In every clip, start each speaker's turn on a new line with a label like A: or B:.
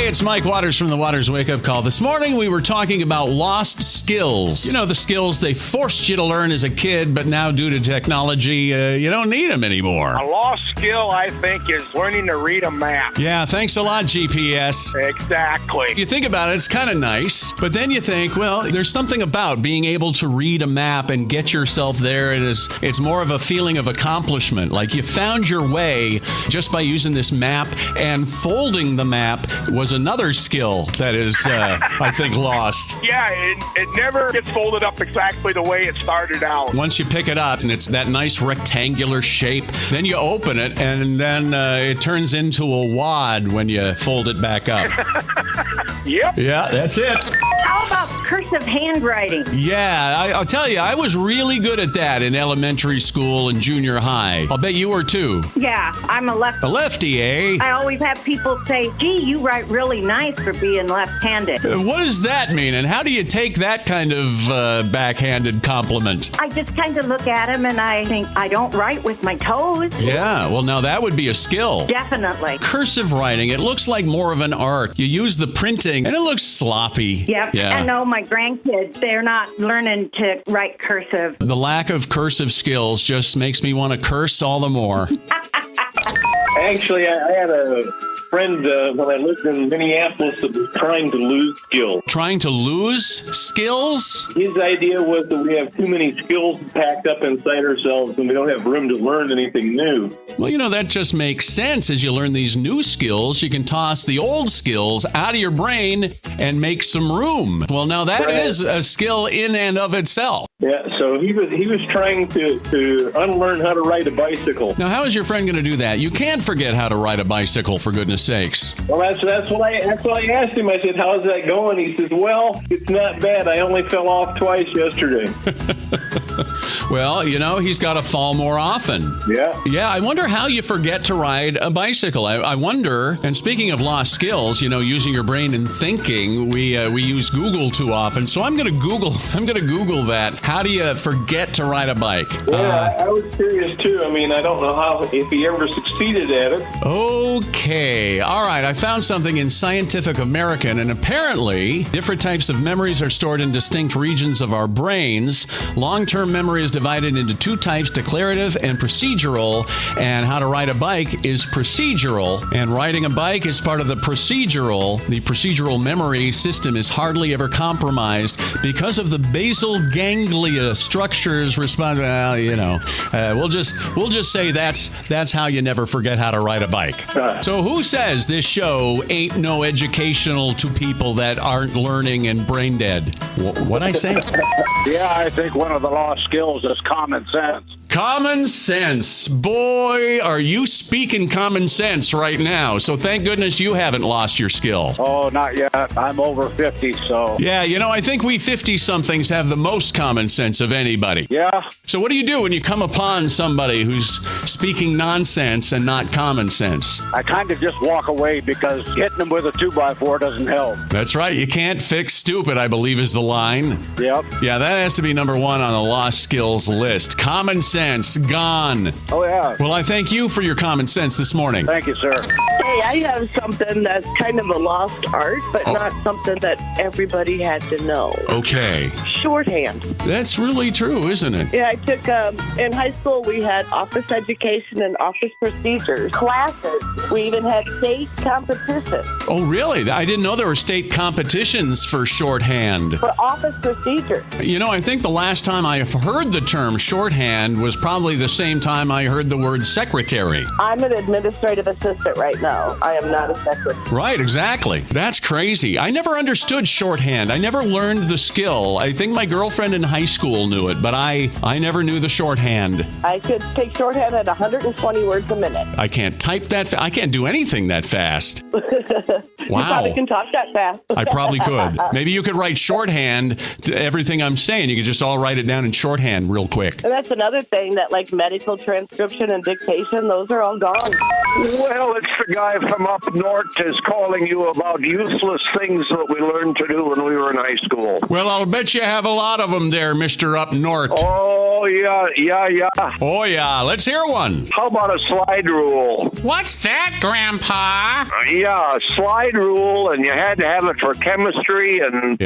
A: it's Mike Waters from the Waters Wake Up Call. This morning we were talking about lost skills. You know, the skills they forced you to learn as a kid, but now due to technology, you don't need them anymore.
B: A lost skill, I think, is learning to read a map.
A: Yeah, thanks a lot, GPS.
B: Exactly.
A: You think about it, it's kind of nice, but then you think, well, there's something about being able to read a map and get yourself there. It's more of a feeling of accomplishment, like you found your way just by using this map, and folding the map was another skill that is, I think, lost.
B: Yeah, it never gets folded up exactly the way it started out.
A: Once you pick it up and it's that nice rectangular shape, then you open it and then it turns into a wad when you fold it back up.
B: Yep.
A: Yeah, that's it.
C: How about cursive handwriting?
A: Yeah, I'll tell you, I was really good at that in elementary school and junior high. I'll bet you were too.
C: Yeah, I'm a lefty.
A: A lefty, eh?
C: I always have people say, gee, you write really nice for being left-handed.
A: What does that mean, and how do you take that kind of backhanded compliment?
C: I just kind of look at them and I think, I don't write with my toes.
A: Yeah, well, now that would be a skill.
C: Definitely.
A: Cursive writing, it looks like more of an art. You use the printing, and it looks sloppy.
C: Yep.
A: Yeah.
C: I know my grandkids, they're not learning to write cursive.
A: The lack of cursive skills just makes me want to curse all the more.
D: Actually, I had a friend when I lived in Minneapolis that was trying to lose skills.
A: Trying to lose skills?
D: His idea was that we have too many skills packed up inside ourselves and we don't have room to learn anything new.
A: Well, you know, that just makes sense. As you learn these new skills, you can toss the old skills out of your brain and make some room. Well, now that is a skill in and of itself.
D: Yeah, so he was trying to unlearn how to ride a bicycle.
A: Now, how is your friend going to do that? You can't forget how to ride a bicycle, for goodness sakes.
D: Well, that's what I asked him. I said, "How's that going?" He says, "Well, it's not bad. I only fell off twice yesterday."
A: Well, you know, he's got to fall more often.
D: Yeah.
A: Yeah, I wonder how you forget to ride a bicycle. I wonder, and speaking of lost skills, you know, using your brain and thinking, we use Google too often. So I'm going to Google that. How do you forget to ride a bike?
D: Yeah, I was curious too. I mean, I don't know if he ever succeeded at it.
A: Okay. All right. I found something in Scientific American, and apparently different types of memories are stored in distinct regions of our brains. Long-term memory is divided into two types, declarative and procedural, and how to ride a bike is procedural, and riding a bike is part of the procedural. The procedural memory system is hardly ever compromised because of the basal ganglia structures respond. Well, you know, we'll just say that's how you never forget how to ride a bike. So who says this show ain't no educational to people that aren't learning and brain dead? What'd I say?
E: Yeah, I think one of the lost skills is common sense.
A: Common sense. Boy, are you speaking common sense right now. So thank goodness you haven't lost your skill.
E: Oh, not yet. I'm over 50, so...
A: Yeah, you know, I think we 50-somethings have the most common sense of anybody.
E: Yeah.
A: So what do you do when you come upon somebody who's speaking nonsense and not common sense?
E: I kind of just walk away because hitting them with a 2x4 doesn't help.
A: That's right. You can't fix stupid, I believe is the line.
E: Yep.
A: Yeah, that has to be number one on the lost skills list. Common sense. Gone.
E: Oh, yeah.
A: Well, I thank you for your common sense this morning.
E: Thank you, sir.
F: Hey, I have something that's kind of a lost art, but not something that everybody had to know.
A: Okay.
F: Shorthand.
A: That's really true, isn't it?
F: Yeah, I took, in high school, we had office education and office procedures classes. We even had state competitions.
A: Oh, really? I didn't know there were state competitions for shorthand.
F: For office procedures.
A: You know, I think the last time I heard the term shorthand was probably the same time I heard the word secretary.
F: I'm an administrative assistant right now. I am not a secretary.
A: Right, exactly. That's crazy. I never understood shorthand. I never learned the skill. I think my girlfriend in high school knew it, but I never knew the shorthand.
F: I could take shorthand at 120 words a minute.
A: I can't type that I can't do anything that fast.
F: You probably can talk that fast.
A: I probably could. Maybe you could write shorthand to everything I'm saying. You could just all write it down in shorthand real quick.
F: And that's another thing that, like, medical transcription and dictation, those are all gone.
E: Well, it's the guy from up north is calling you about useless things that we learned to do when we were in high school.
A: Well, I'll bet you have a lot of them there, Mr. Up North.
E: Oh, Oh, yeah.
A: Oh, yeah. Let's hear one.
E: How about a slide rule?
G: What's that, Grandpa?
E: Yeah, slide rule, and you had to have it for chemistry and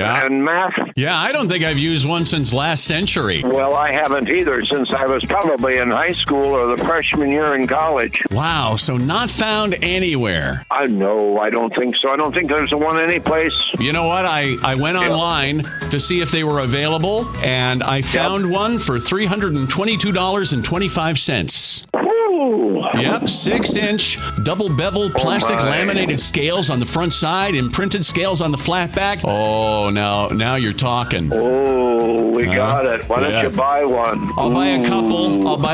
E: math.
A: Yeah, I don't think I've used one since last century.
E: Well, I haven't either, since I was probably in high school or the freshman year in college.
A: Wow, so not found anywhere.
E: No, I don't think so. I don't think there's one anyplace.
A: You know what? I went online to see if they were available, and I found one for $322.25. Yep, 6-inch double bevel plastic laminated scales on the front side, imprinted scales on the flat back. Oh, now you're talking.
E: Oh, we got it. Why don't you buy one?
A: I'll buy a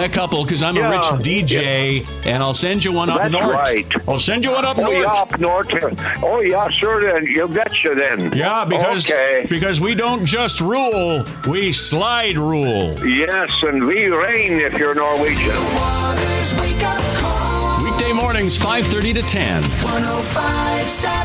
A: couple because I'm a rich DJ, and I'll send you one up
E: That's
A: north.
E: Right.
A: I'll send you one up north.
E: Yeah, up north. Oh, yeah, sure. Then you betcha then.
A: Yeah, because we don't just rule, we slide rule.
E: Yes, and we reign if you're Norwegian.
A: Weekday mornings, 5:30 to 10.
H: 105.7